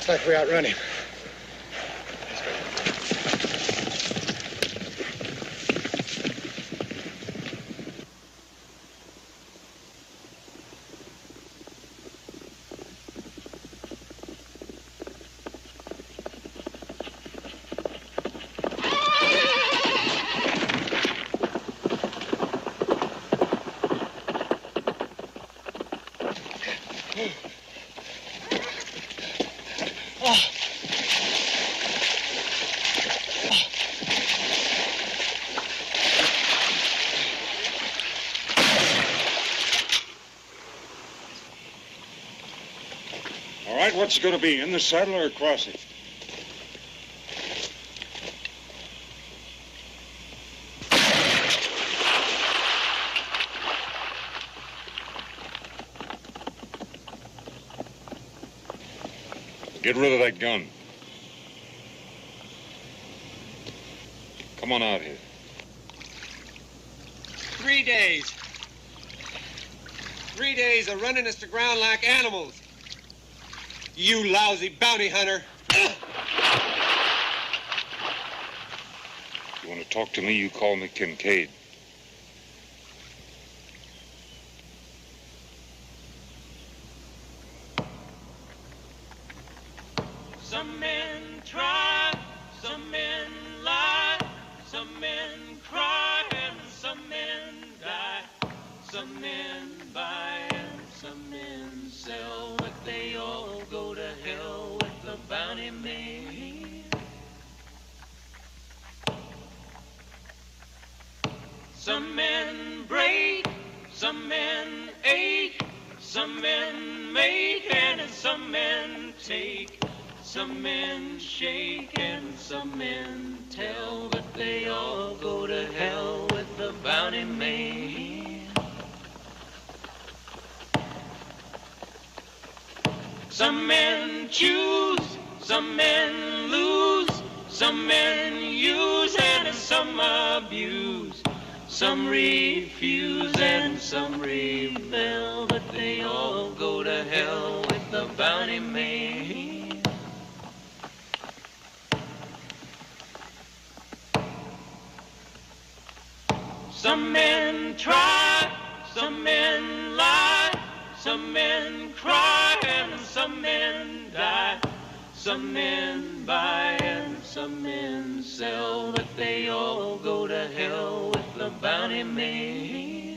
Looks like we outrun him. All right, what's it going to be, in the saddle or across it? Get rid of that gun. Come on out here. 3 days. 3 days of running us to ground like animals. You lousy bounty hunter. You want to talk to me, you call me Kincaid. Some men try, some men lie, some men cry, and some men die. Some men buy and some men sell, but they all go to hell with the bounty man. Some men break, some men ache, some men make, and some men take. Some men shake and some men tell, but they all go to hell with the bounty man. Some men choose, some men lose, some men use and some abuse. Some refuse and some rebel, but they all go to hell with the bounty man. Some men try, some men lie, some men cry, and some men die. Some men buy and some men sell, but they all go to hell with the bounty man.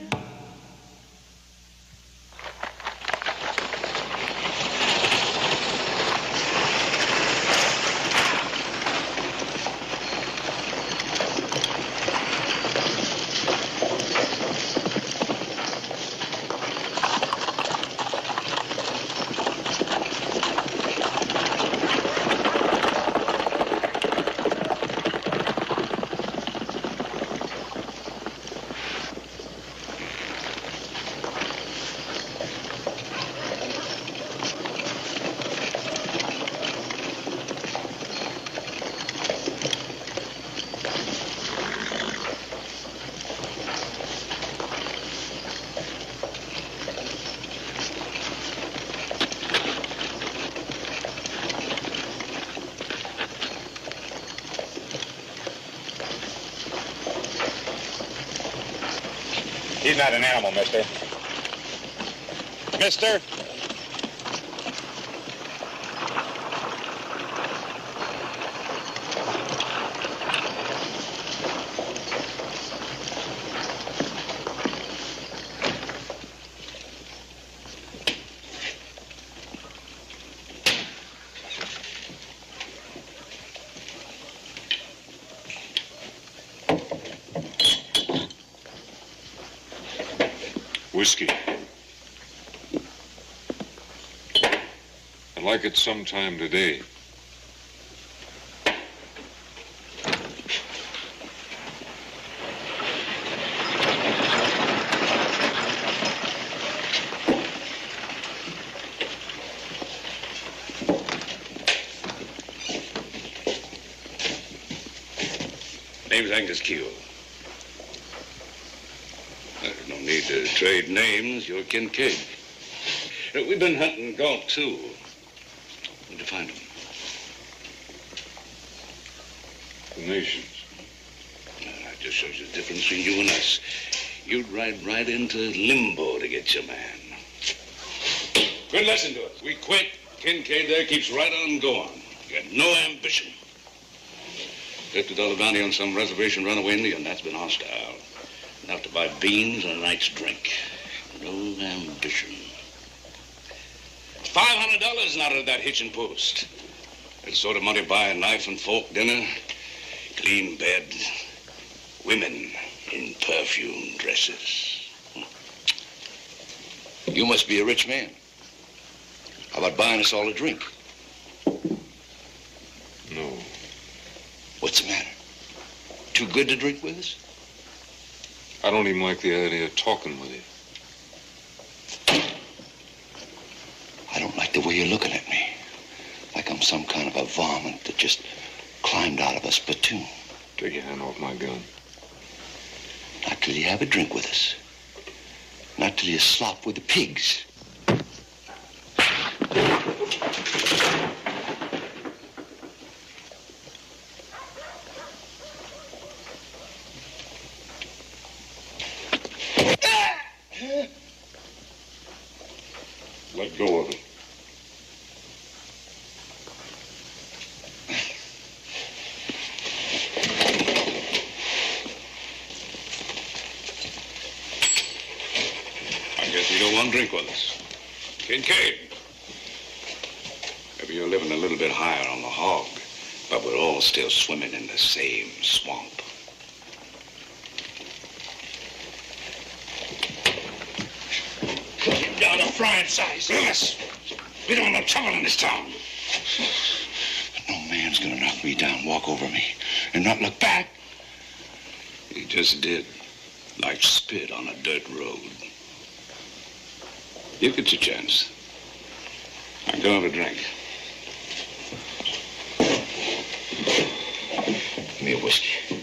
He's not an animal, mister. Mister? Whiskey. I'd like it sometime today. Name's Angus Keel. There's no need to trade names. You're Kincaid. We've been hunting Galt, too. Where'd you find him? explanations. That just shows you the difference between you and us. You'd ride right into limbo to get your man. Good lesson to us. We quit. Kincaid there keeps right on going. You got no ambition. $50 bounty on some reservation runaway Indian. That's been hostile. Enough to buy beans and a night's drink. No ambition. $500 out of that hitching post. That sort of money buy a knife and fork dinner, clean bed, women in perfume dresses. You must be a rich man. How about buying us all a drink? No. What's the matter? Too good to drink with us? I don't even like the idea of talking with you. I don't like the way you're looking at me. Like I'm some kind of a varmint that just climbed out of a spittoon. Take your hand off my gun. Not till you have a drink with us. Not till you slop with the pigs. Let go of it. I guess you don't want to drink with us. Kincaid. Maybe you're living a little bit higher on the hog, but we're all still swimming in the same swamp. Down a frying size. Yes. We don't want no trouble in this town. No man's gonna knock me down, walk over me, and not look back. He just did. Like spit on a dirt road. You get your chance. Now go have a drink. Give me a whiskey.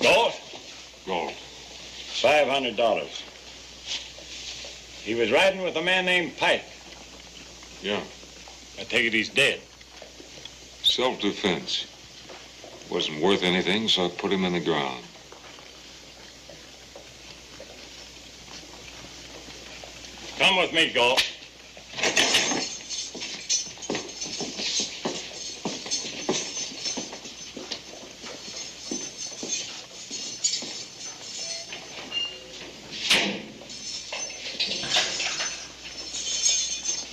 Go. $500. He was riding with a man named Pike. Yeah. I take it he's dead. Self-defense. Wasn't worth anything, so I put him in the ground. Come with me, Galt.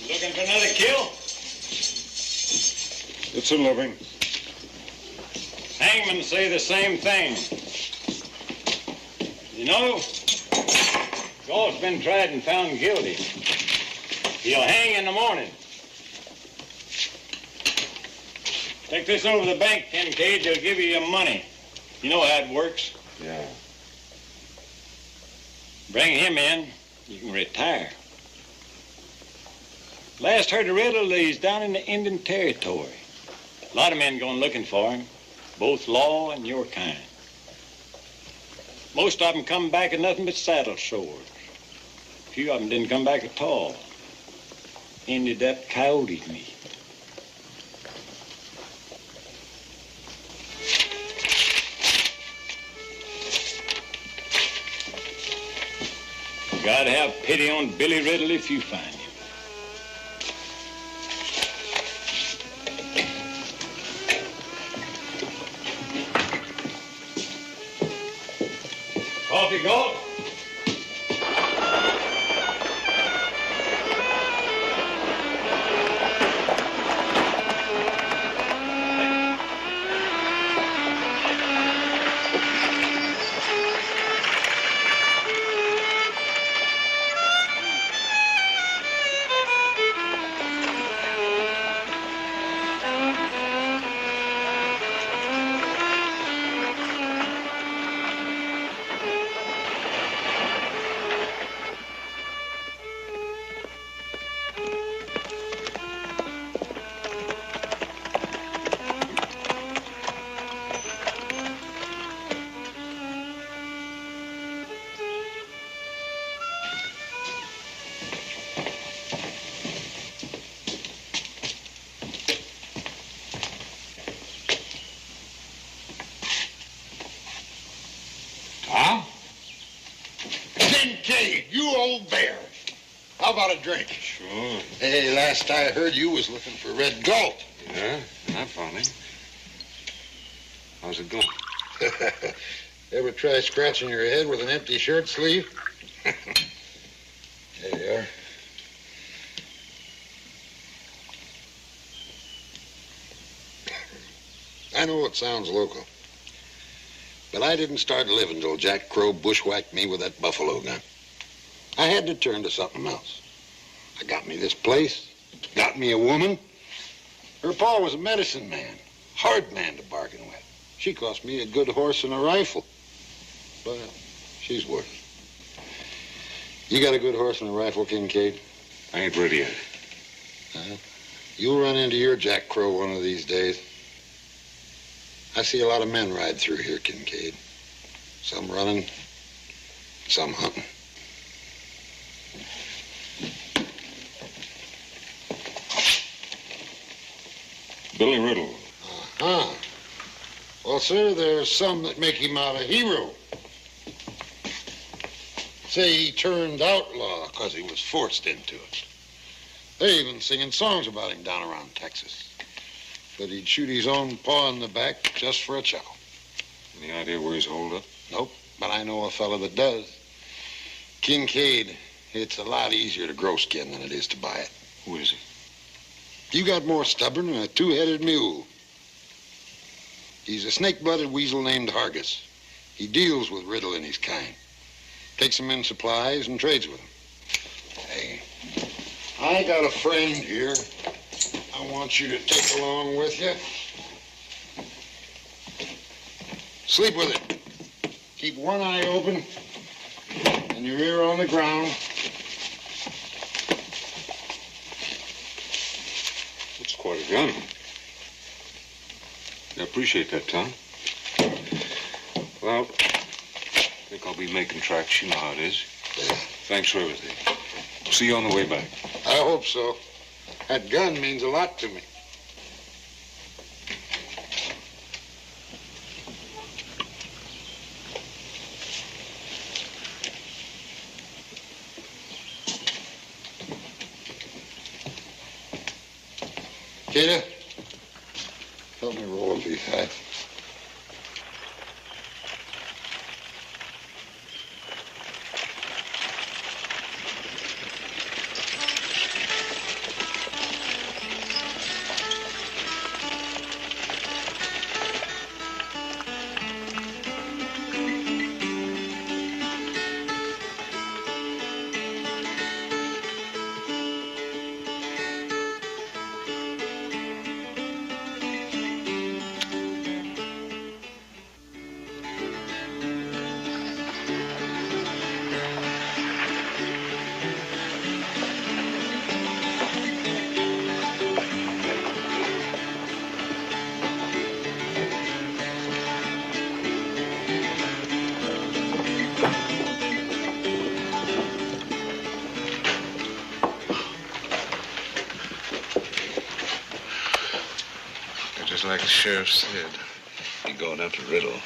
Looking for another kill? It's a living. Hangmen say the same thing. You know, Galt's been tried and found guilty. He'll hang in the morning. Take this over to the bank, Kincaid. They'll give you your money. You know how it works. Yeah. Bring him in, you can retire. Last heard of Riddle, he's down in the Indian Territory. A lot of men going looking for him, both law and your kind. Most of them come back with nothing but saddle sores. Few of them didn't come back at all. Ended up coyote meat. Gotta have pity on Billy Riddle if you find him. Coffee, Galt? about a drink? Sure. Hey, last I heard you was looking for Red Galt. Yeah, I found him. How's it going? Ever try scratching your head with an empty shirt sleeve? There you are. I know it sounds local, but I didn't start living till Jack Crow bushwhacked me with that buffalo gun. I had to turn to something else. I got me this place, got me a woman. Her pa was a medicine man, hard man to bargain with. She cost me a good horse and a rifle, but she's worth it. You got a good horse and a rifle, Kincaid? I ain't ready yet. You'll run into your Jack Crow one of these days. I see a lot of men ride through here, Kincaid. Some running, some hunting. Billy Riddle. Uh-huh. Well, sir, there's some that make him out a hero. Say he turned outlaw because he was forced into it. They're even singing songs about him down around Texas. But he'd shoot his own paw in the back just for a chuckle. Any idea where he's holed up? Nope, but I know a fella that does. Kincaid, it's a lot easier to grow skin than it is to buy it. Who is he? You got more stubborn than a two-headed mule. He's a snake-blooded weasel named Hargis. He deals with Riddle and his kind. Takes them in supplies and trades with them. Hey, I got a friend here I want you to take along with you. Sleep with it. Keep one eye open and your ear on the ground. It's quite a gun. I appreciate that, Tom. Well, I think I'll be making tracks. You know how it is. Thanks for everything. See you on the way back. I hope so. That gun means a lot to me. Kata, help me roll up these hats. Just like the sheriff said, you're going after Riddle.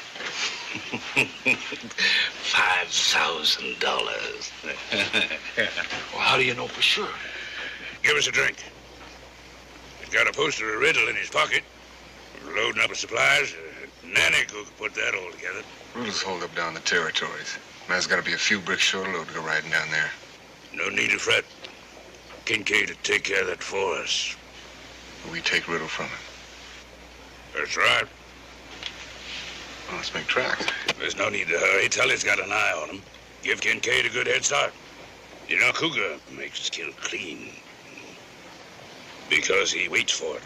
$5,000. Well, how do you know for sure? Give us a drink. He's got a poster of Riddle in his pocket. We're loading up with supplies. Nanny could put that all together. Riddle's holed up down in the territories. Man's got to be a few bricks short of load to go riding down there. No need to fret. Kincaid will take care of that for us. We take Riddle from him. That's right. Well, let's make tracks. There's no need to hurry. Tully's got an eye on him. Give Kincaid a good head start. You know, Cougar makes his kill clean. Because he waits for it.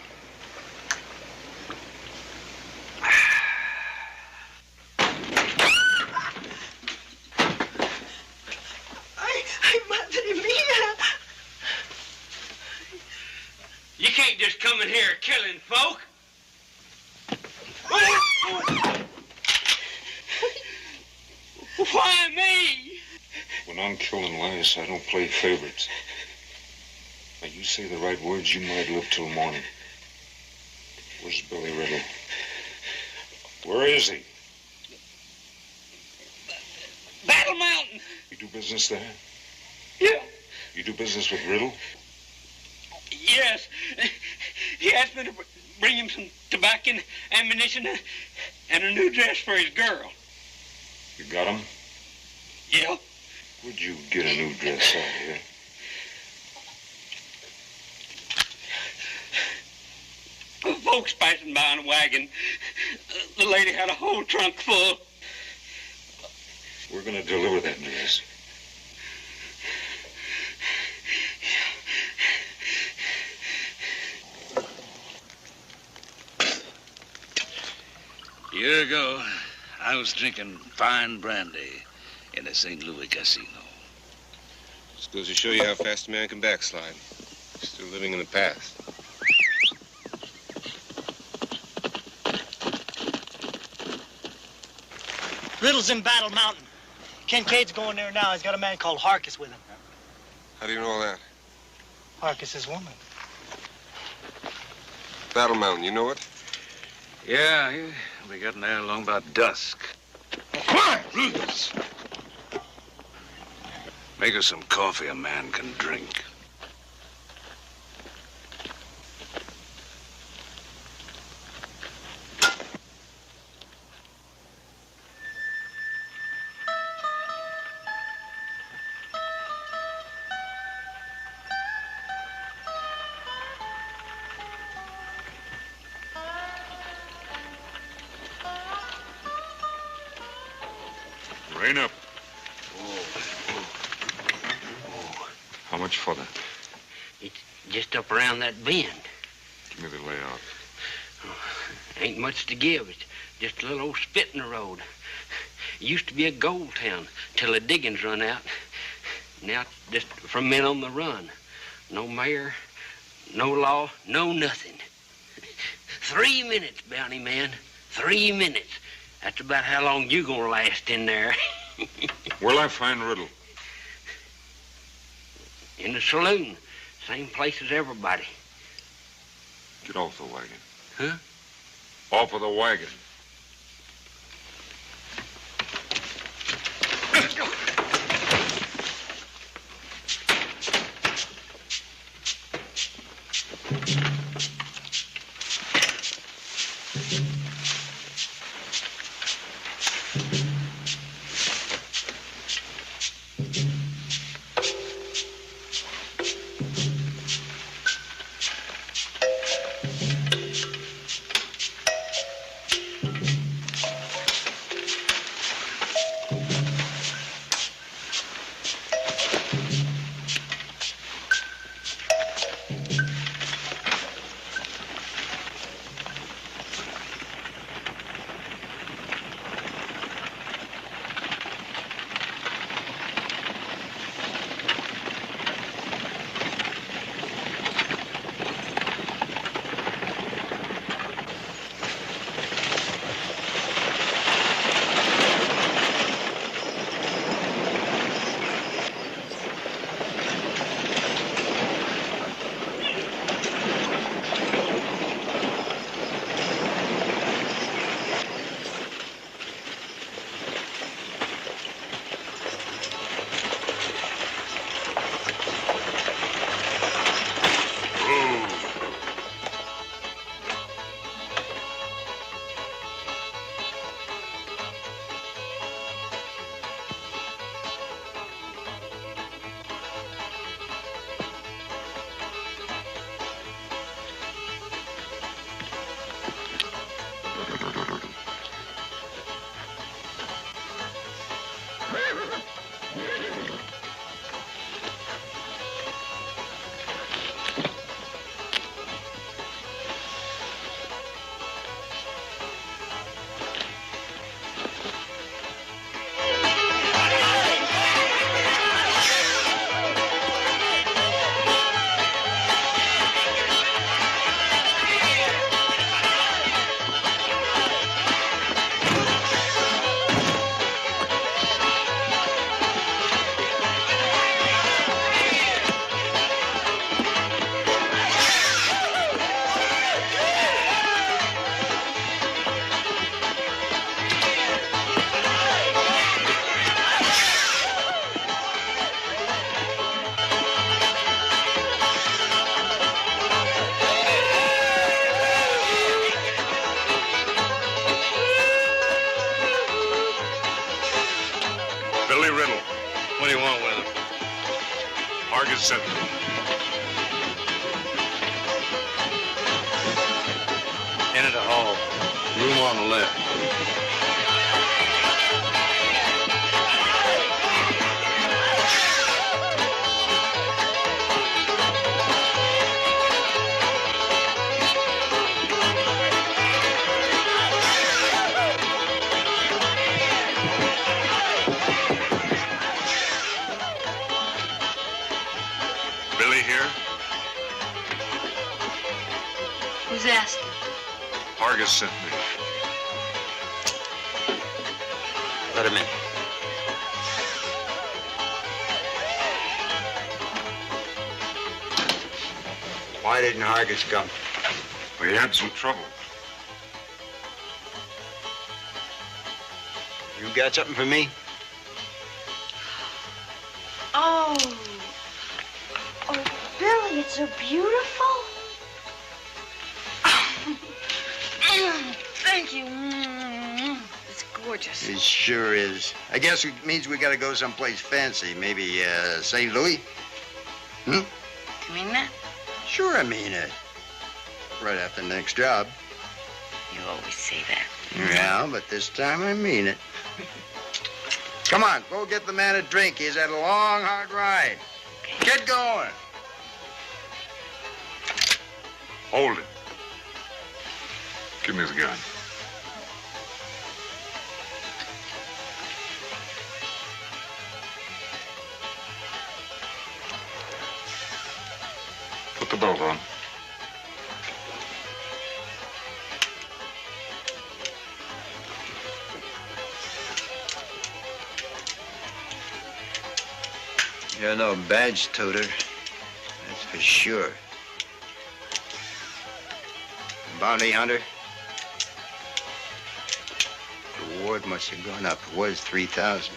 Ay, madre mía. You can't just come in here killing folk. Why me? When I'm killing lice, I don't play favorites. Now, you say the right words, you might live till morning. Where's Billy Riddle? Where is he? Battle Mountain. You do business there? Yeah. You do business with Riddle? Yes. He asked me to bring him some tobacco and ammunition and a new dress for his girl. You got him? Yeah. Where'd you get a new dress out here? Folks passing by in a wagon. The lady had a whole trunk full. We're gonna deliver that dress. A year ago, I was drinking fine brandy in a St. Louis casino. Just goes to show you how fast a man can backslide. Still living in the past. Riddle's in Battle Mountain. Kincaid's going there now. He's got a man called Harkis with him. How do you know that? Harkis' woman. Battle Mountain, you know it? Yeah, he'll be getting there along about dusk. Come on, please. Make us some coffee a man can drink. Rain up. How much for that? It's just up around that bend. Give me the layout. Ain't much to give. It's just a little old spit in the road. It used to be a gold town till the diggings run out. Now it's just from men on the run. No mayor, no law, no nothing. 3 minutes, bounty man. 3 minutes. That's about how long you gonna last in there. Where'll I find Riddle? In the saloon. Same place as everybody. Get off the wagon. Huh? Off of the wagon. Hargis sent me. Into the hall. Room on the left. Billy here? Who's asking? Hargis sent me. Let him in. Why didn't Hargis come? We had some trouble. You got something for me? Oh. Oh, Billy, it's so beautiful. Thank you. It's gorgeous. It sure is. I guess it means we gotta go someplace fancy. Maybe, St. Louis? You mean that? Sure, I mean it. Right after the next job. You always say that. Yeah, but this time I mean it. Come on, go get the man a drink. He's had a long, hard ride. Get going. Hold it. Give me the gun. Put the belt on. You're no badge toter. That's for sure. Bounty hunter? The reward must have gone up. It was 3,000.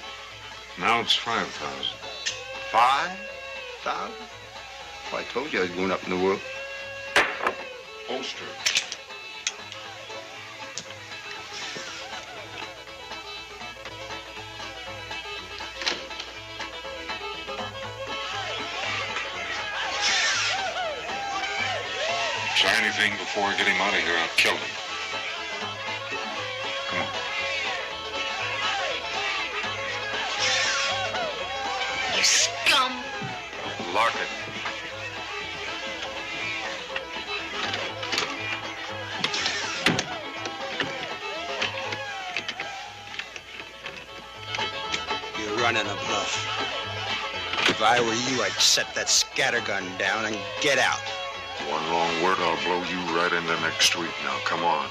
Now it's 5,000. 5,000? Well, I told you I was going up in the world. Holster. Try anything before I get him out of here, I'll kill him. Come on. You scum. Lock it. You're running a bluff. If I were you, I'd set that scattergun down and get out. One wrong word, I'll blow you right into next street. Now, come on.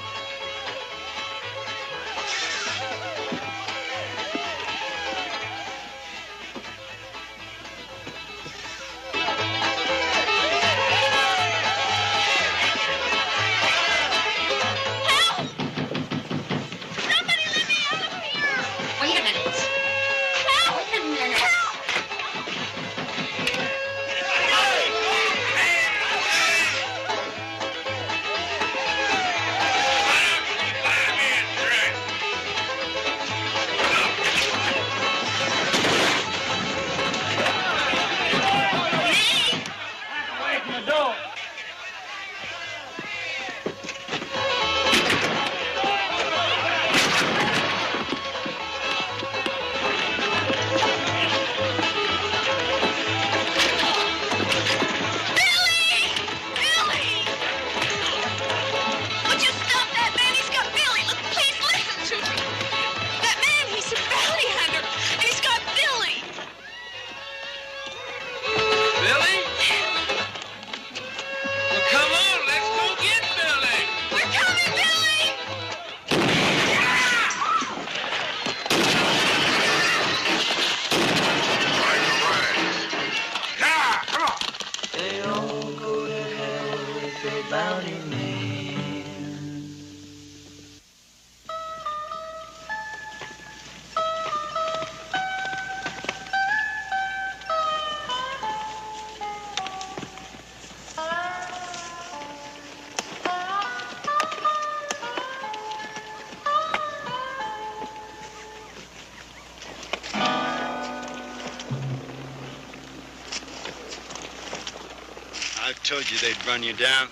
Wait a minute. Wait a minute. told you they'd run you down.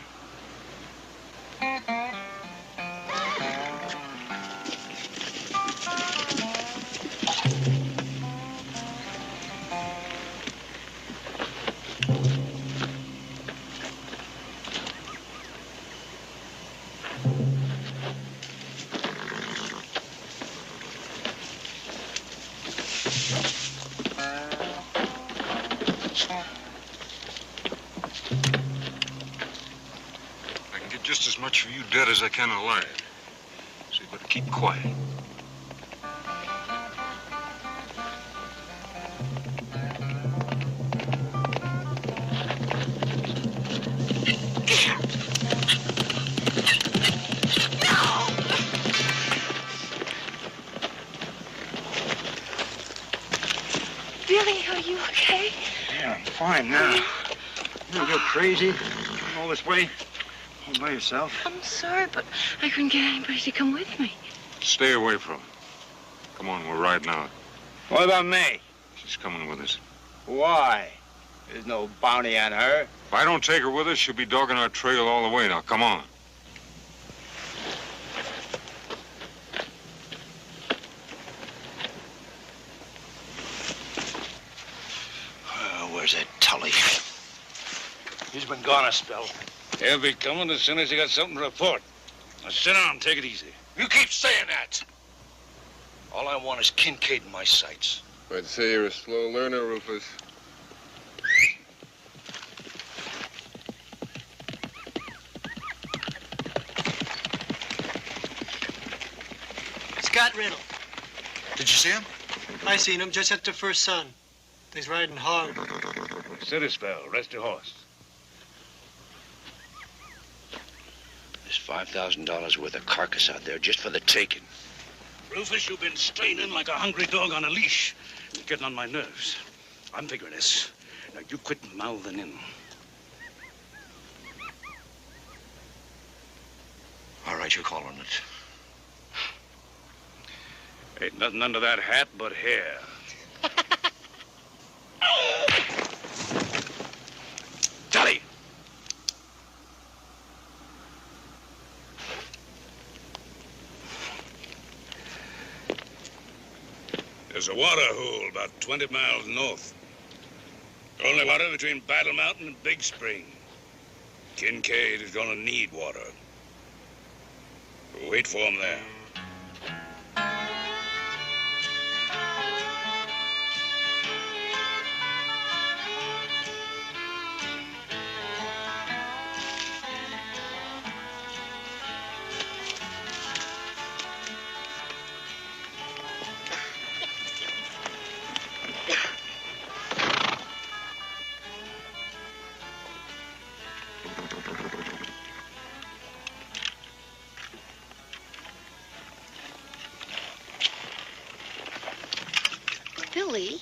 Just as much for you dead as I can alive. So you better keep quiet. Billy, are you okay? Yeah, I'm fine now. You're crazy. All this way. All by yourself. I'm sorry, but I couldn't get anybody to come with me. Stay away from him. Come on, we're riding out. What about me? She's coming with us. Why? There's no bounty on her. If I don't take her with us, she'll be dogging our trail all the way. Now, come on. Where's that Tully? He's been gone a spell. He'll be coming as soon as he got something to report. Now sit down, take it easy. You keep saying that. All I want is Kincaid in my sights. I'd say you're a slow learner, Rufus. Scott Riddle. Did you see him? I seen him just at the first sun. He's riding hard. Sit a spell, rest your horse. There's $5,000 worth of carcass out there just for the taking. Rufus, you've been straining like a hungry dog on a leash. You're getting on my nerves. I'm figuring this. Now, you quit mouthing in. All right, you're calling it. Ain't nothing under that hat but hair. Tully! There's a water hole about 20 miles north. Only water between Battle Mountain and Big Spring. Kincaid is gonna need water. Wait for him there. Billy.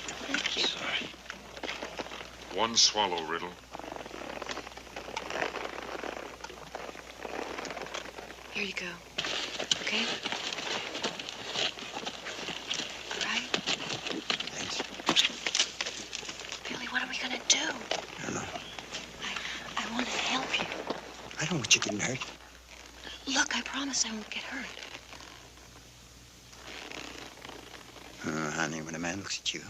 Thank you. Sorry. One swallow, Riddle. Here you go. Okay? All right? Thanks. Billy, what are we gonna do? I don't know. I want to help you. I don't want you getting hurt. Look, I promise I won't get hurt. Honey, when a man looks at you,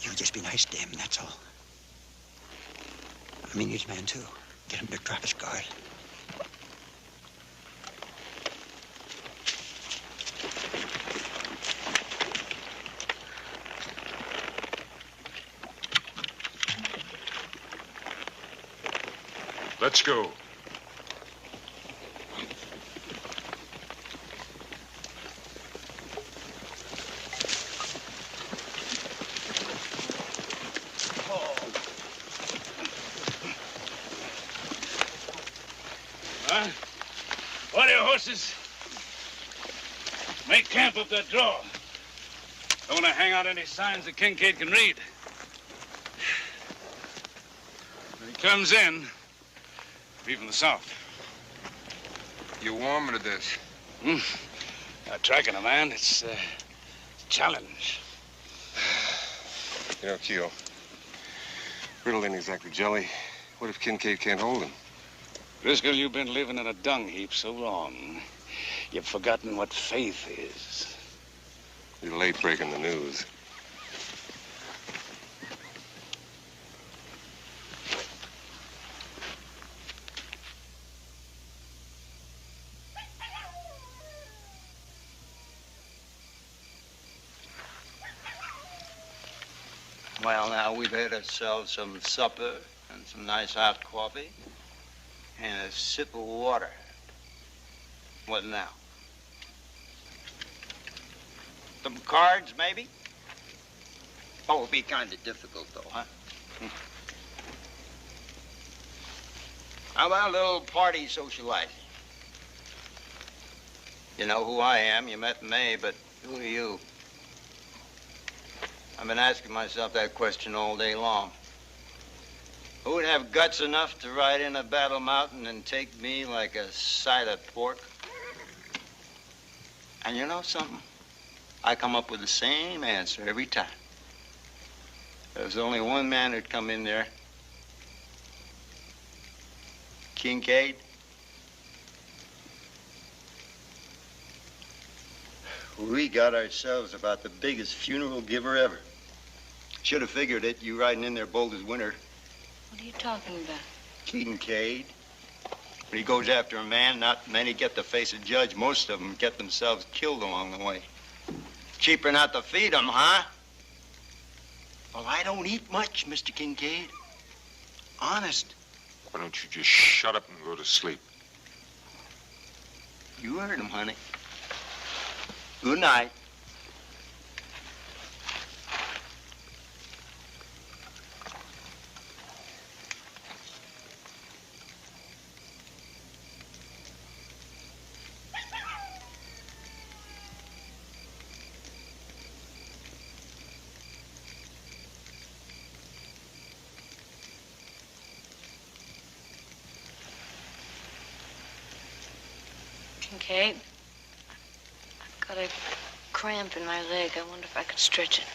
you just be nice to him, that's all. I mean, he's a man, too. Get him to drop his guard. Let's go. Order your horses. Make camp up that draw. Don't want to hang out any signs that Kincaid can read. When he comes in, be from the south. You warm to this? Tracking a man, it's a challenge. You know, Keo, Riddle ain't exactly jelly. What if Kincaid can't hold him? Driscoll, you've been living in a dung heap so long, you've forgotten what faith is. You're late breaking the news. Well, now, we've had ourselves some supper and some nice hot coffee and a sip of water. What now? Some cards, maybe? Oh, it'll be kind of difficult, though, huh? How about a little party socializing? You know who I am. You met May, but who are you? I've been asking myself that question all day long. Who would have guts enough to ride in a Battle Mountain and take me like a side of pork? And you know something? I come up with the same answer every time. There's only one man who'd come in there. Kincaid. We got ourselves about the biggest funeral giver ever. Should have figured it, you riding in there bold as winter. What are you talking about? Kincaid. When he goes after a man, not many get to face a judge. Most of them get themselves killed along the way. Cheaper not to feed them, huh? Well, I don't eat much, Mr. Kincaid. Honest. Why don't you just shut up and go to sleep? You heard him, honey. Good night. Kincaid, I've got a cramp in my leg. I wonder if I could stretch it.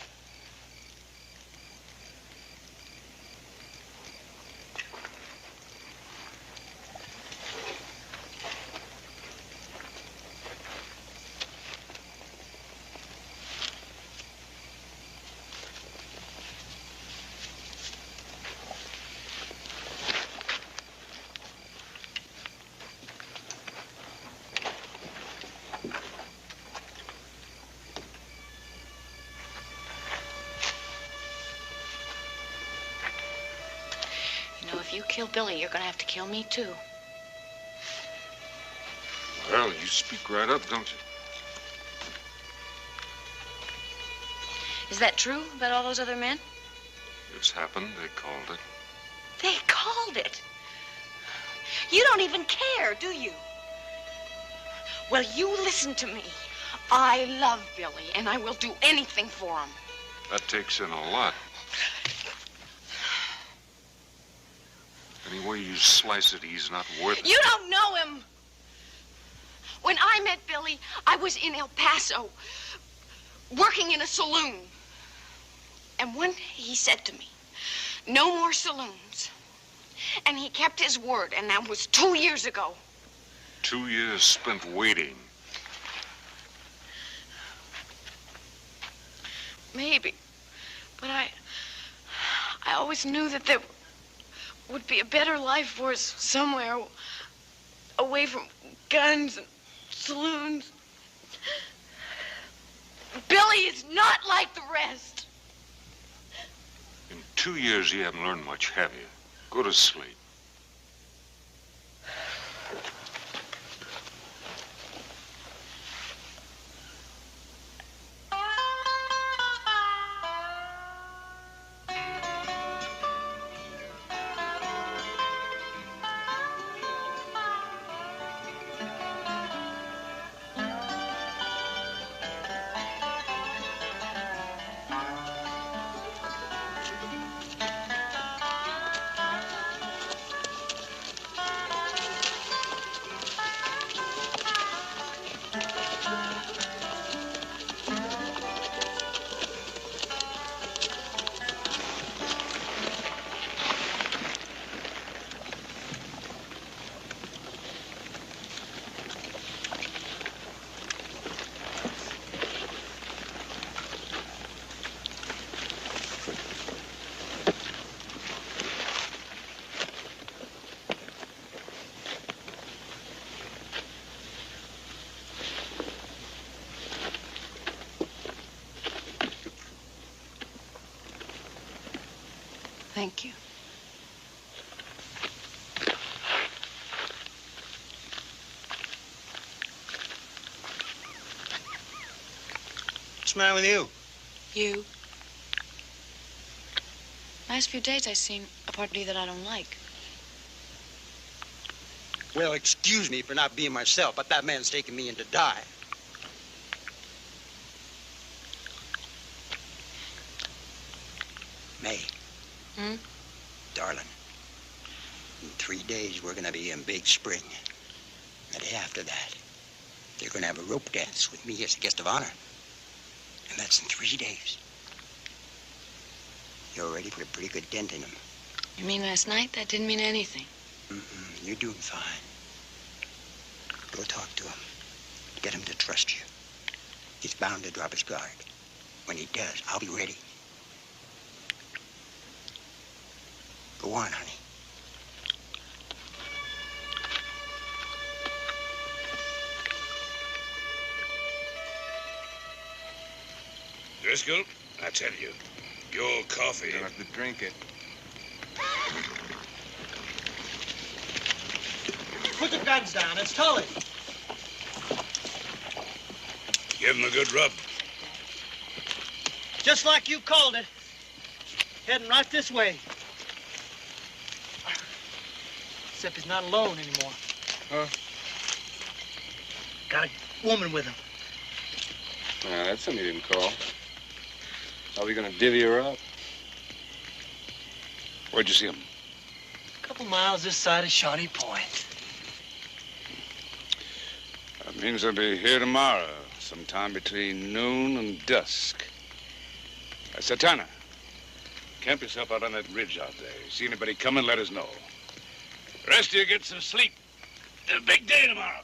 If you kill Billy, you're gonna have to kill me, too. Well, you speak right up, don't you? Is that true about all those other men? It's happened. They called it. They called it? You don't even care, do you? Well, you listen to me. I love Billy, and I will do anything for him. That takes in a lot. Any way you slice it, he's not worth it. You don't know him. When I met Billy, I was in El Paso, working in a saloon. And one day he said to me, no more saloons. And he kept his word, and that was 2 years ago. 2 years spent waiting. Maybe. But I always knew that there would be a better life for us somewhere, away from guns and saloons. Billy is not like the rest. In 2 years, you haven't learned much, have you? Go to sleep. Thank you. What's the matter with you? You. Last few days I've seen a part of you that I don't like. Well, excuse me for not being myself, but that man's taking me in to die. May. Hmm? Darling, in 3 days we're gonna be in Big Spring. The day after that, they're gonna have a rope dance with me as a guest of honor. And that's in 3 days. You already put a pretty good dent in them. You mean last night? That didn't mean anything. You're doing fine. Go talk to him. Get him to trust you. He's bound to drop his guard. When he does, I'll be ready. Go on, honey. Driscoll, I tell you, your coffee... You'll have to drink it. Put your guns down. It's Tully. Give him a good rub. Just like you called it. Heading right this way. Except he's not alone anymore. Huh? Got a woman with him. That's something you didn't call. Are we gonna divvy her up? Where'd you see him? A couple miles this side of Shawnee Point. That means he'll be here tomorrow, sometime between noon and dusk. Satana, camp yourself out on that ridge out there. See anybody coming, let us know. The rest of you get some sleep. It's a big day tomorrow.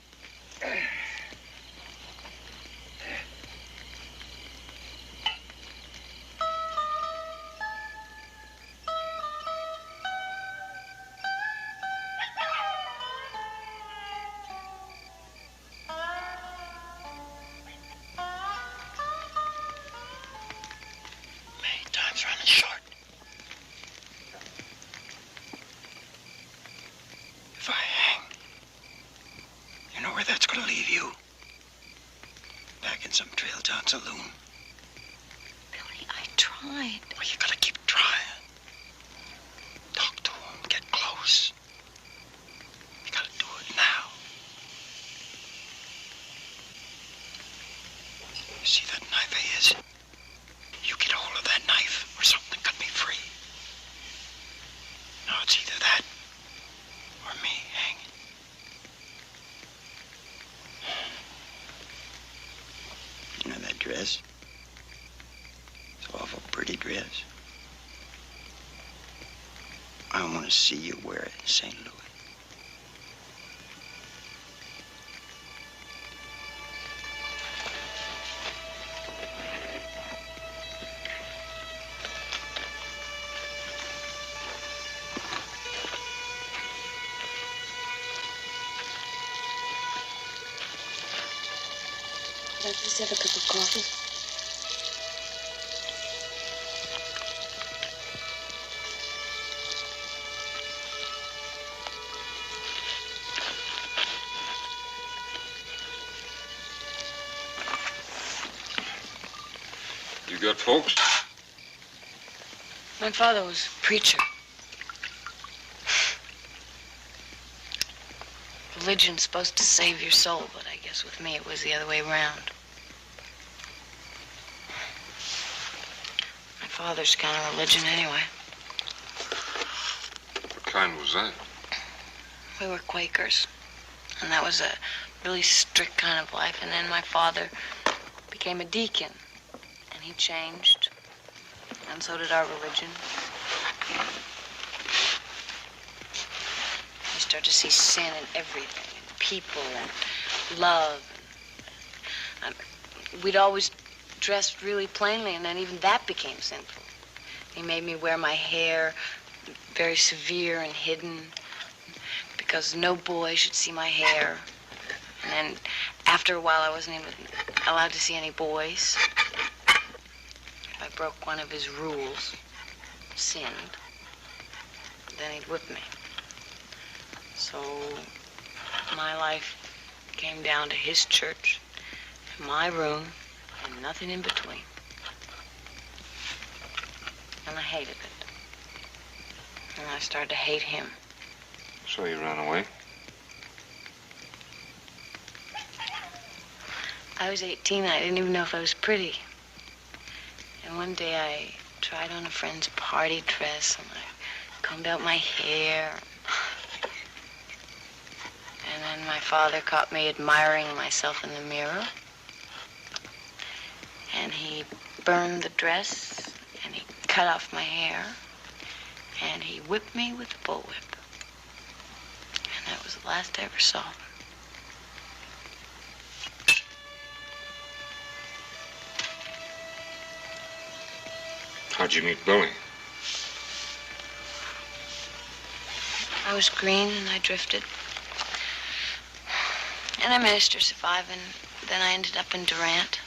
Time's running short. If I hang, you know where that's gonna leave you? Back in some trail town saloon. Billy, I tried. Well, you gotta keep trying. Talk to him, get close. You gotta do it now. You see that knife of his? You get hold of that knife, or something cut me free. Now it's either that, or me hanging. You know that dress? It's an awful pretty dress. I want to see you wear it in St. Louis. Could I please have a cup of coffee? You got folks? My father was a preacher. Religion's supposed to save your soul, but I guess with me it was the other way around. My father's kind of religion anyway. What kind was that? We were Quakers, and that was a really strict kind of life. And then my father became a deacon, and he changed, and so did our religion. You start to see sin in everything, in people and love. We'd always dressed really plainly, and then even that became sinful. He made me wear my hair very severe and hidden because no boy should see my hair. And then after a while, I wasn't even allowed to see any boys. If I broke one of his rules, sinned, then he'd whip me. So my life came down to his church, my room, and nothing in between. And I hated it. And I started to hate him. So you ran away? I was 18. I didn't even know if I was pretty. And one day I tried on a friend's party dress, and I combed out my hair. And then my father caught me admiring myself in the mirror. And he burned the dress, and he cut off my hair, and he whipped me with a bullwhip. And that was the last I ever saw of him. How'd you meet Billy? I was green and I drifted. And I managed to survive, and then I ended up in Durant.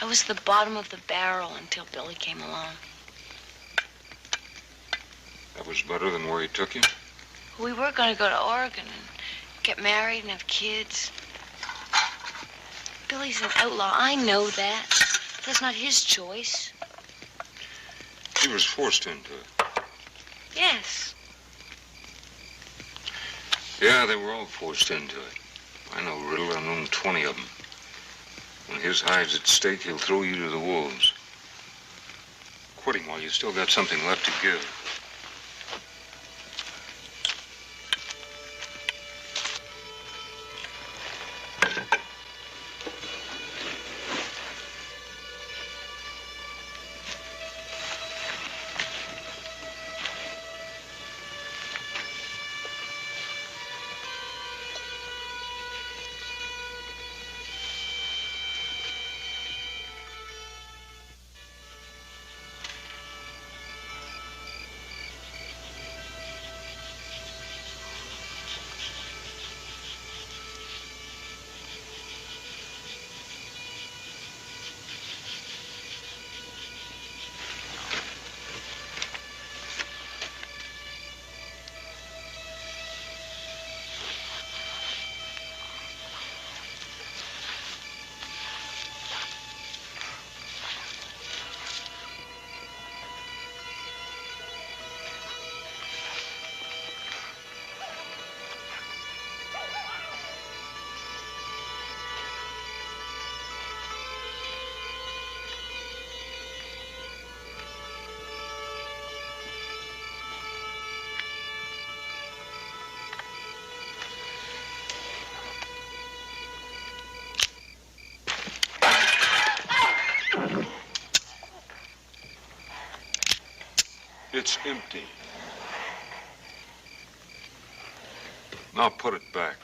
I was the bottom of the barrel until Billy came along. That was better than where he took you? We were going to go to Oregon and get married and have kids. Billy's an outlaw. I know that. That's not his choice. He was forced into it. Yes. Yeah, they were all forced into it. I know Riddle. I've known 20 of them. When his hide's at stake, he'll throw you to the wolves. Quit him while you still got something left to give. It's empty. Now put it back.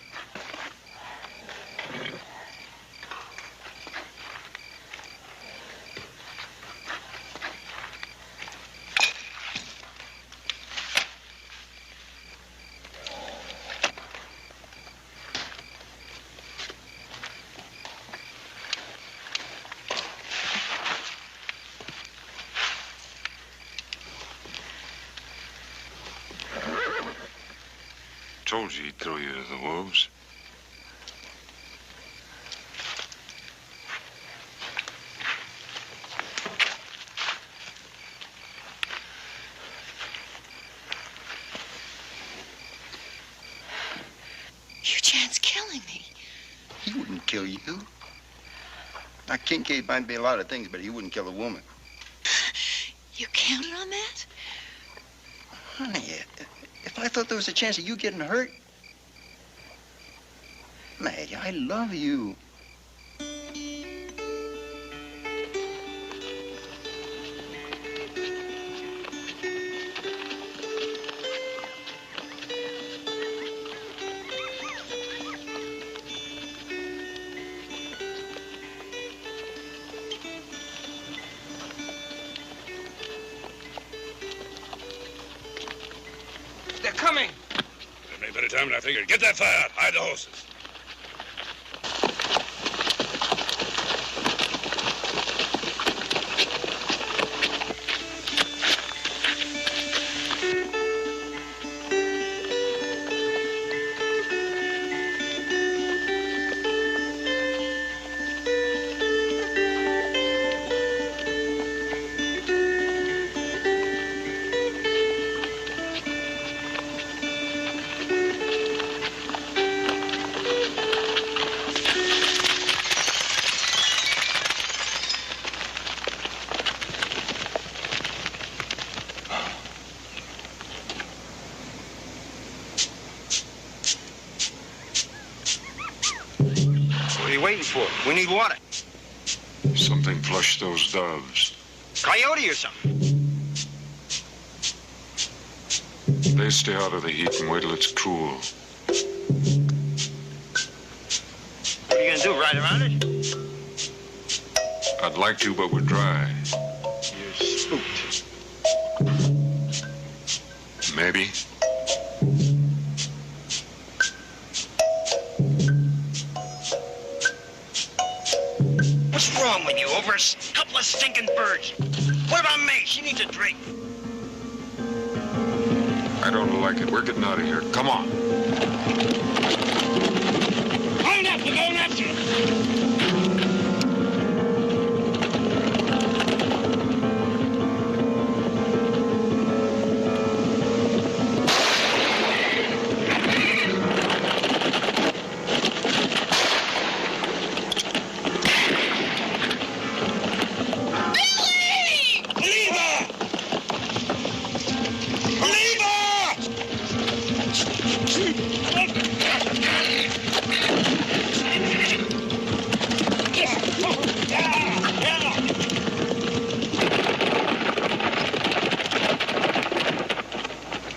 Told you he'd throw you to the wolves. Eugene's killing me. He wouldn't kill you. Now, Kincaid might be a lot of things, but he wouldn't kill a woman. You counted on that? Honey, if I thought there was a chance of you getting hurt... Maggie, I love you. They're coming. It'll make better time than I figured. Get that fire out. Hide the horses. waiting for? We need water. Something flushed those doves. Coyote or something. They stay out of the heat and wait till it's cool. What are you gonna do, ride around it? I'd like to, but we're dry. You're spooked. Maybe. What's wrong with you? Over a couple of stinking birds. What about May? She needs a drink. I don't like it. We're getting out of here. Come on. Hold up, we're going after him.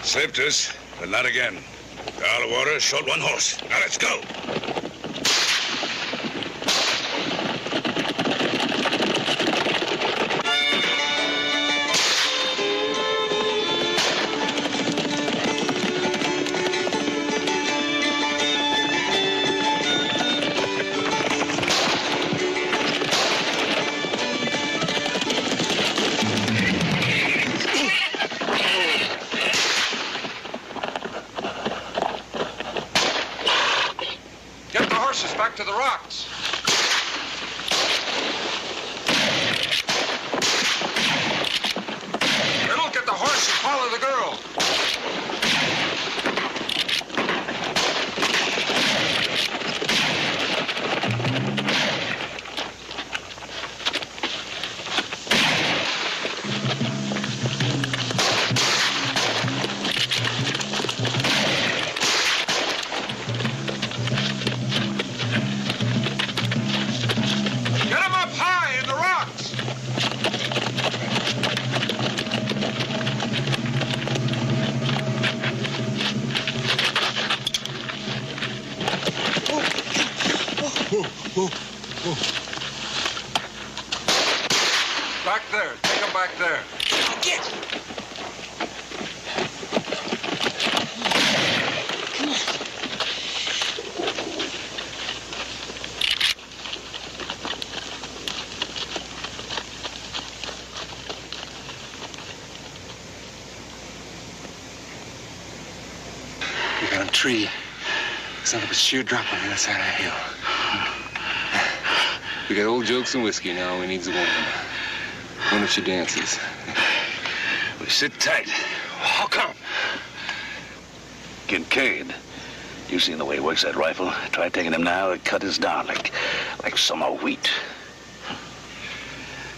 Saved us, but not again. We're out of water, short one horse. Now let's go. Back to the rocks. Riddle, get the horse and follow the girl. Back there. Take them back there. Get! Come on. We got a tree. Son of a sheer drop on the other side of the hill. We got old jokes and whiskey now. We needs a woman. One if she dances. We sit tight. How come? Kincaid. You seen the way he works that rifle? Try taking him now, it cut us down like summer wheat.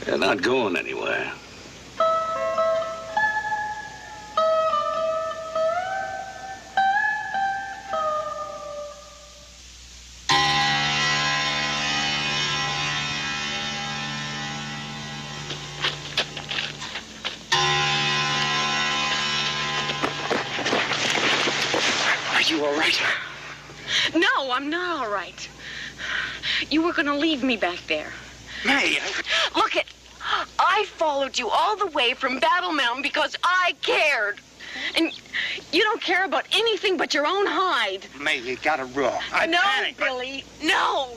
They're not going anywhere. You all right? No, I'm not all right. You were going to leave me back there. May, Look I followed you all the way from Battle Mountain because I cared. And you don't care about anything but your own hide. May, you got it wrong. I no, panicked, but... Billy, no.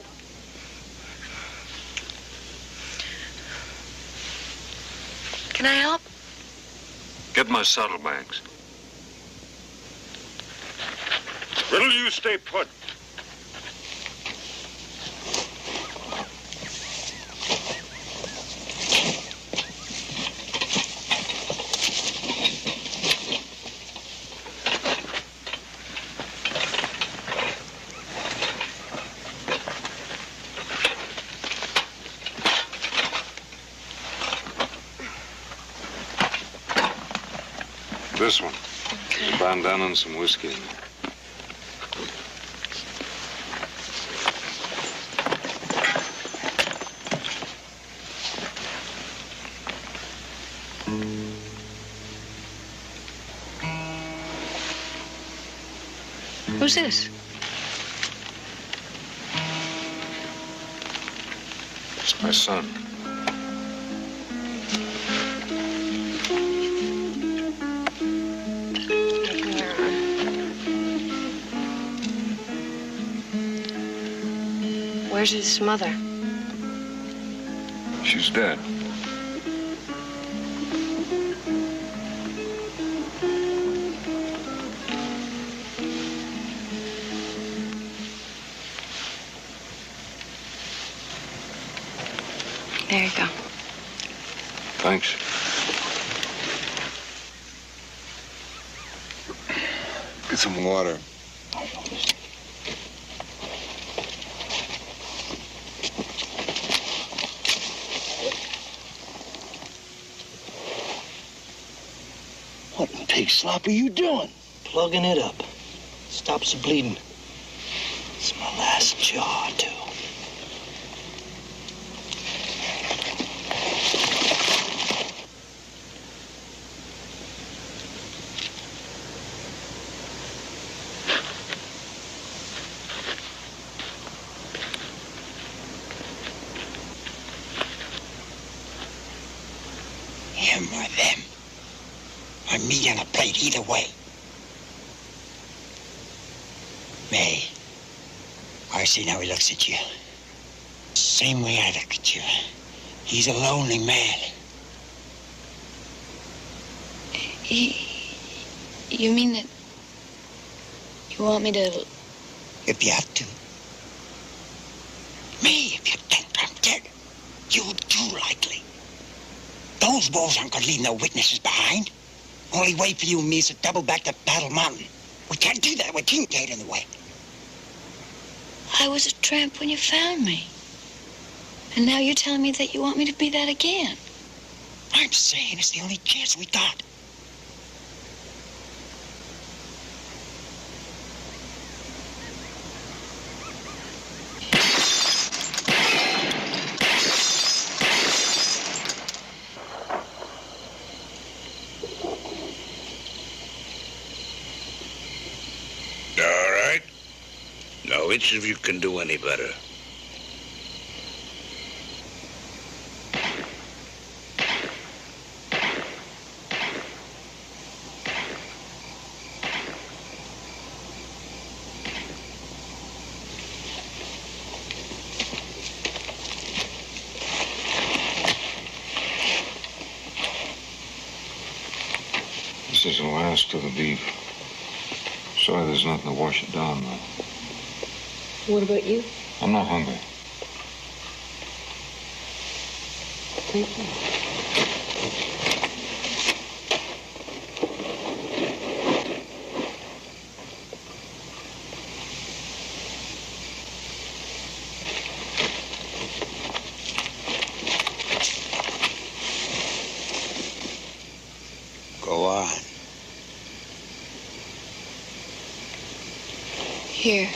Can I help? Get my saddlebags. Riddle, you stay put. This one. There's a bandana and some whiskey in it. Who's this? It's my son. Where's his mother? She's dead. There you go. Thanks. Get some water. What in pig slop are you doing? Plugging it up. Stops the bleeding. It's my last jar, too. Him or them. Or me on a plate, either way. May, I see how he looks at you. Same way I look at you. He's a lonely man. You mean that you want me to... If you have to. Me, if you think I'm dead, you too likely. Those wolves aren't gonna leave no witnesses behind. Only way for you and me is to double back to Battle Mountain. We can't do that with Kincaid in the way. I was a tramp when you found me. And now you're telling me that you want me to be that again. I'm saying it's the only chance we got. All right. Now, which of you can do any better? This is the last of the beef. Sorry there's nothing to wash it down with. What about you? I'm not hungry. Thank you. Go on. Here.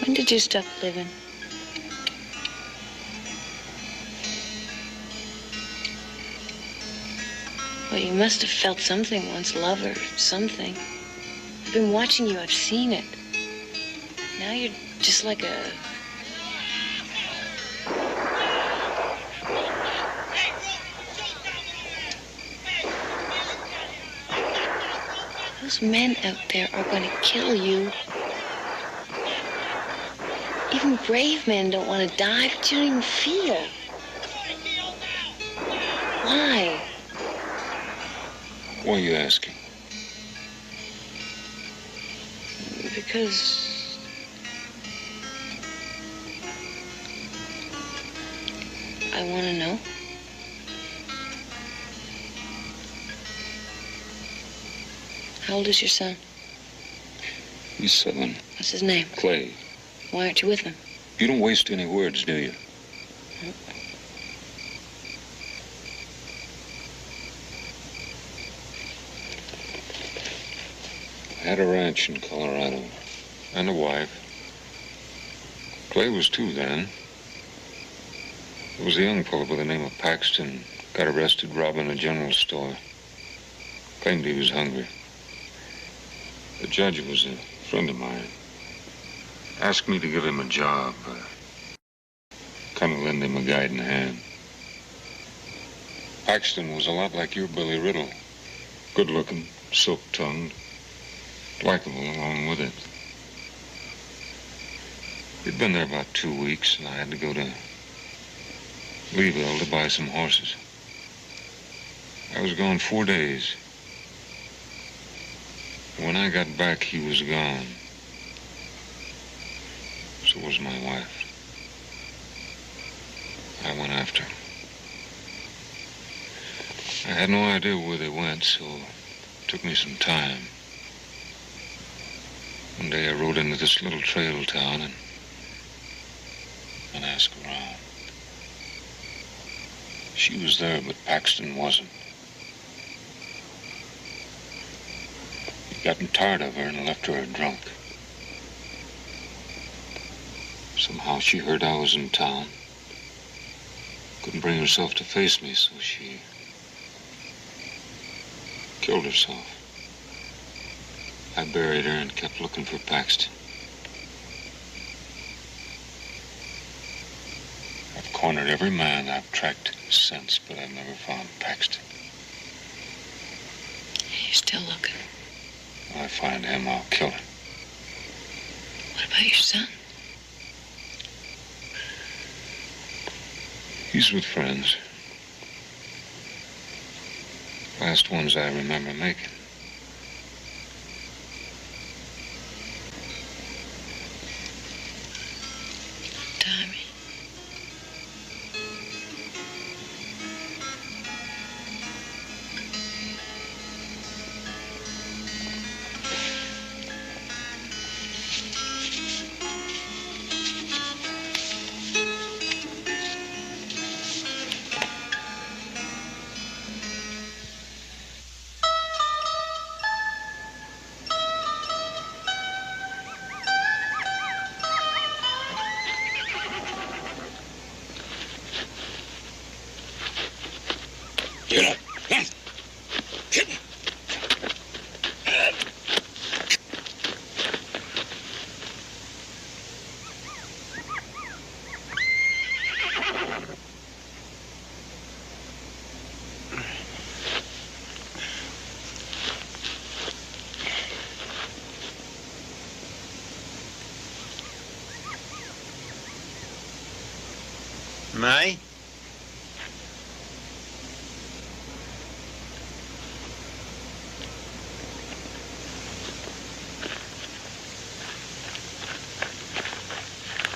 When did you stop living? Well, you must have felt something once, love or something. I've been watching you, I've seen it. Now you're just like a... Those men out there are going to kill you. Even brave men don't want to die, but you don't even feel. Why? Why are you asking? Because... I want to know. How old is your son? He's 7. What's his name? Clay. Why aren't you with him? You don't waste any words, do you? I had a ranch in Colorado and a wife. Clay was too then. There was a young fellow by the name of Paxton. Got arrested robbing a general store. Claimed he was hungry. The judge was a friend of mine. Asked me to give him a job. Kind of lend him a guiding hand. Paxton was a lot like your Billy Riddle. Good-looking, silk-tongued, likable along with it. He'd been there about 2 weeks, and I had to go to Leeville to buy some horses. I was gone 4 days. When I got back, he was gone. So was my wife. I went after him. I had no idea where they went, so it took me some time. One day I rode into this little trail town and asked around. She was there, but Paxton wasn't. He'd gotten tired of her and left her drunk. Somehow she heard I was in town. Couldn't bring herself to face me, so she killed herself. I buried her and kept looking for Paxton. I've cornered every man I've tracked since, but I've never found Paxton. You're still looking. When I find him, I'll kill him. What about your son? He's with friends. Last ones I remember making. Tommy. Get up. Come. Get. May?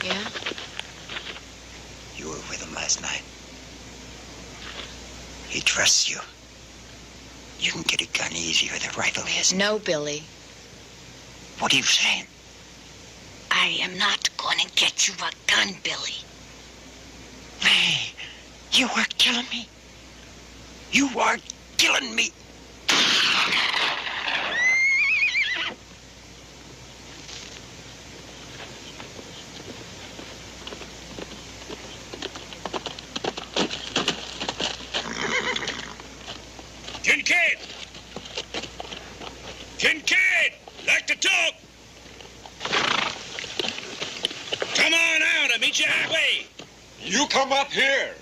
Yeah? You were with him last night. He trusts you. You can get a gun easy with a rifle he has. No, Billy. What are you saying? I am not going to get you a gun, Billy. Hey, you are killing me. You are killing me. Kincaid! Kincaid! Like to talk! Come on out and meet you halfway! You come up here.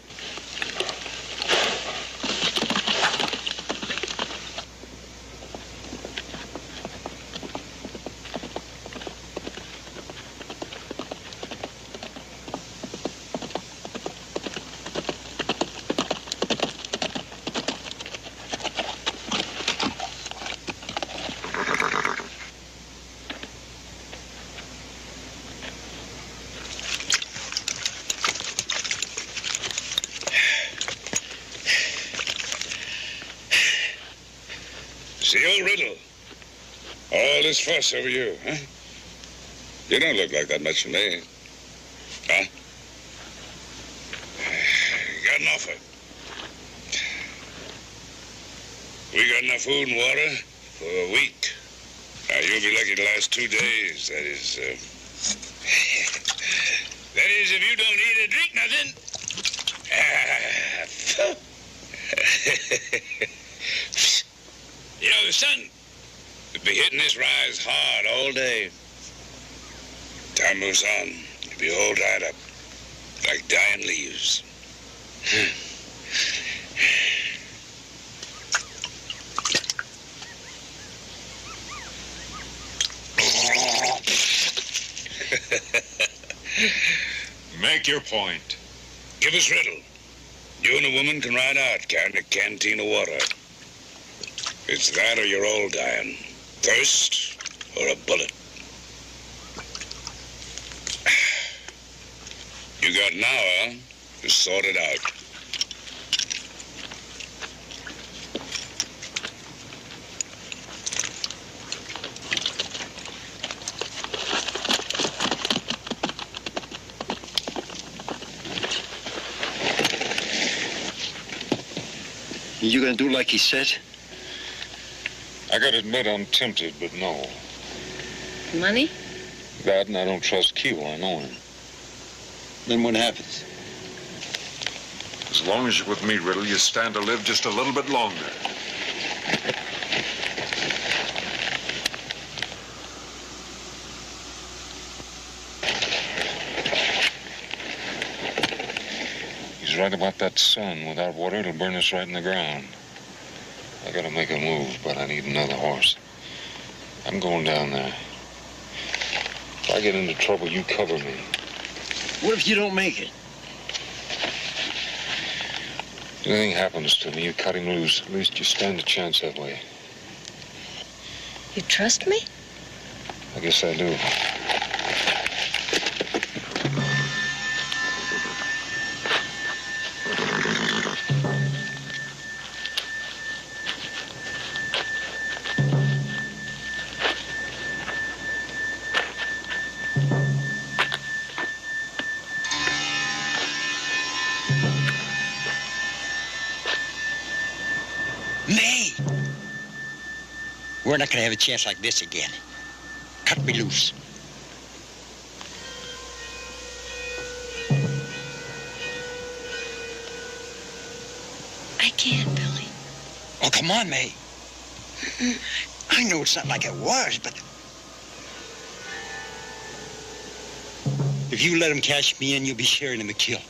See, old Riddle. All this fuss over you, huh? You don't look like that much to me. Huh? You got enough of it. We got enough food and water for a week. Now, you'll be lucky the last 2 days. That is, that is, if you don't eat or drink nothing. You know, the sun will be hitting this rise hard all day. Time moves on, you'll be all dried up, like dying leaves. Make your point. Give us riddle. You and a woman can ride out carrying a canteen of water. It's that or you're all dying. Thirst or a bullet. You got an hour to sort it out. You gonna do like he said? I gotta admit I'm tempted, but no. Money? That and I don't trust Keel, I know him. Then what happens? As long as you're with me, Riddle, you stand to live just a little bit longer. He's right about that sun. Without water, it'll burn us right in the ground. I gotta make a move, but I need another horse. I'm going down there. If I get into trouble, you cover me. What if you don't make it? If anything happens to me, you cut him loose. At least you stand a chance that way. You trust me? I guess I do. We're not going to have a chance like this again. Cut me loose. I can't, Billy. Oh, come on, May. I know it's not like it was, but... if you let him cash me in, you'll be sharing in the kill.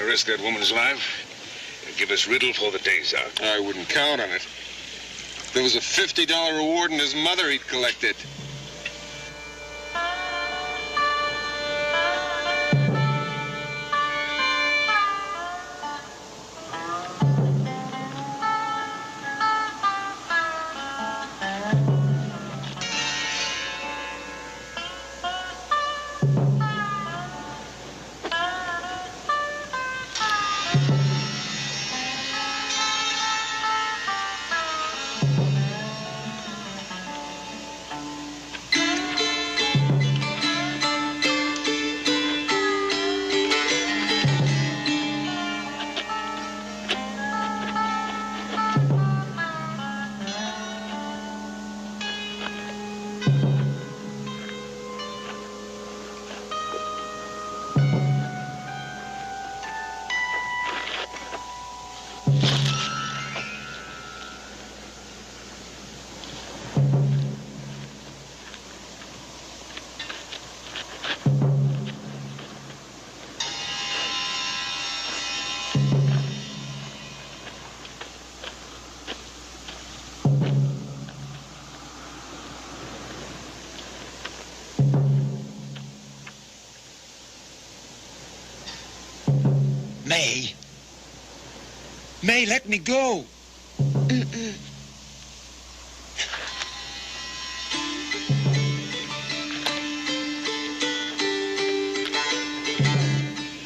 Risk that woman's life and give us riddle for the day's out. I wouldn't count on it. There was a $50 reward and his mother he'd collected. May. May, let me go.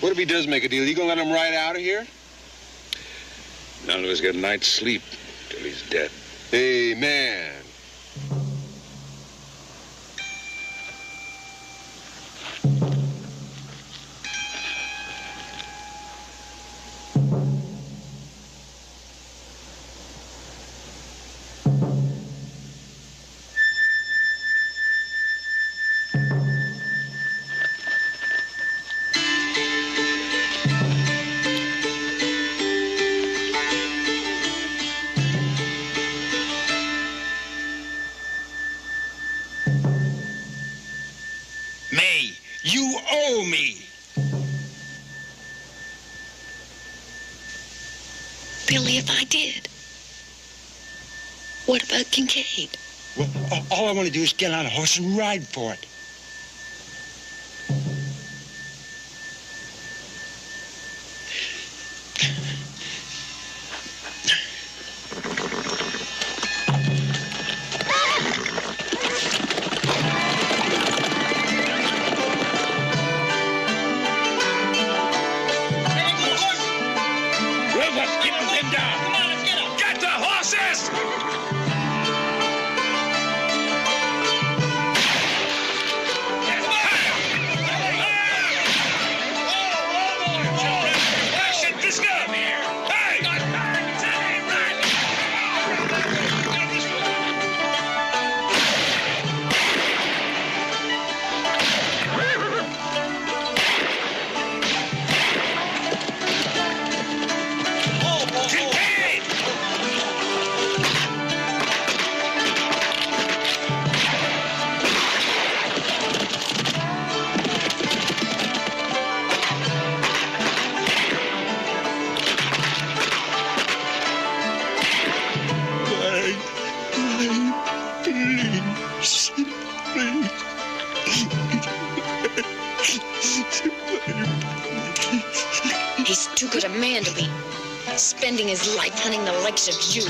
What if he does make a deal? You gonna let him ride out of here? None of us get a night's sleep till he's dead. Amen. May, you owe me. Billy, if I did, what about Kincaid? Well, all I want to do is get on a horse and ride for it. Rufus, keep him pinned down. Come on, let's get him. Get the horses! He's too good a man to be spending his life hunting the likes of you.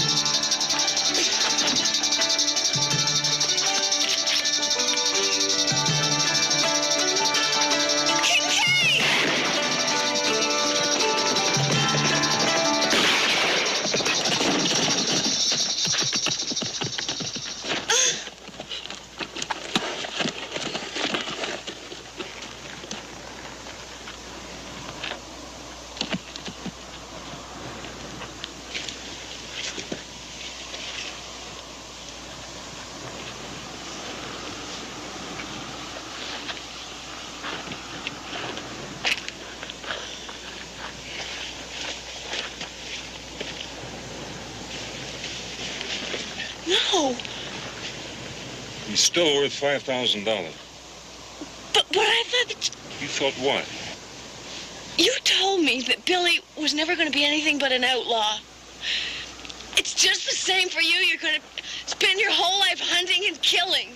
No. He's still worth $5,000. But I thought that You thought what? you told me that Billy was never going to be anything but an outlaw. It's just the same for you. You're going to spend your whole life hunting and killing.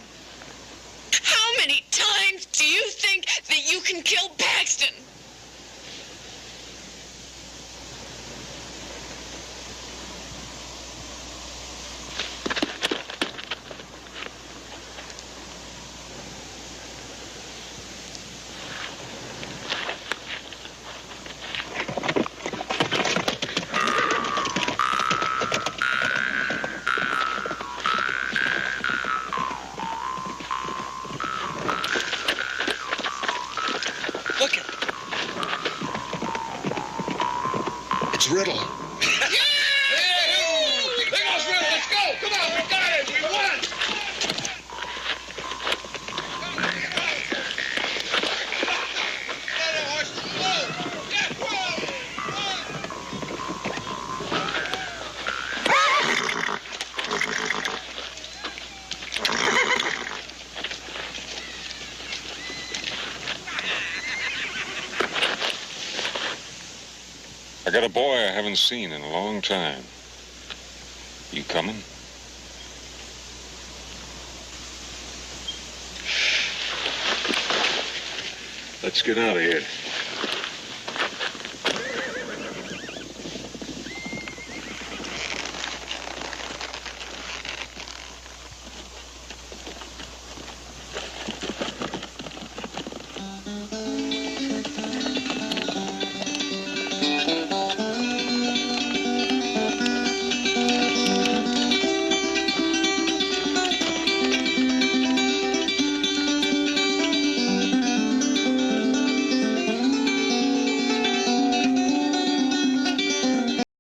How many times do you think that you can kill Paxton? Look it. It's Riddle. Let's go! Come on, we got it! We won! I got a boy I haven't seen in a long time. You coming? Let's get out of here.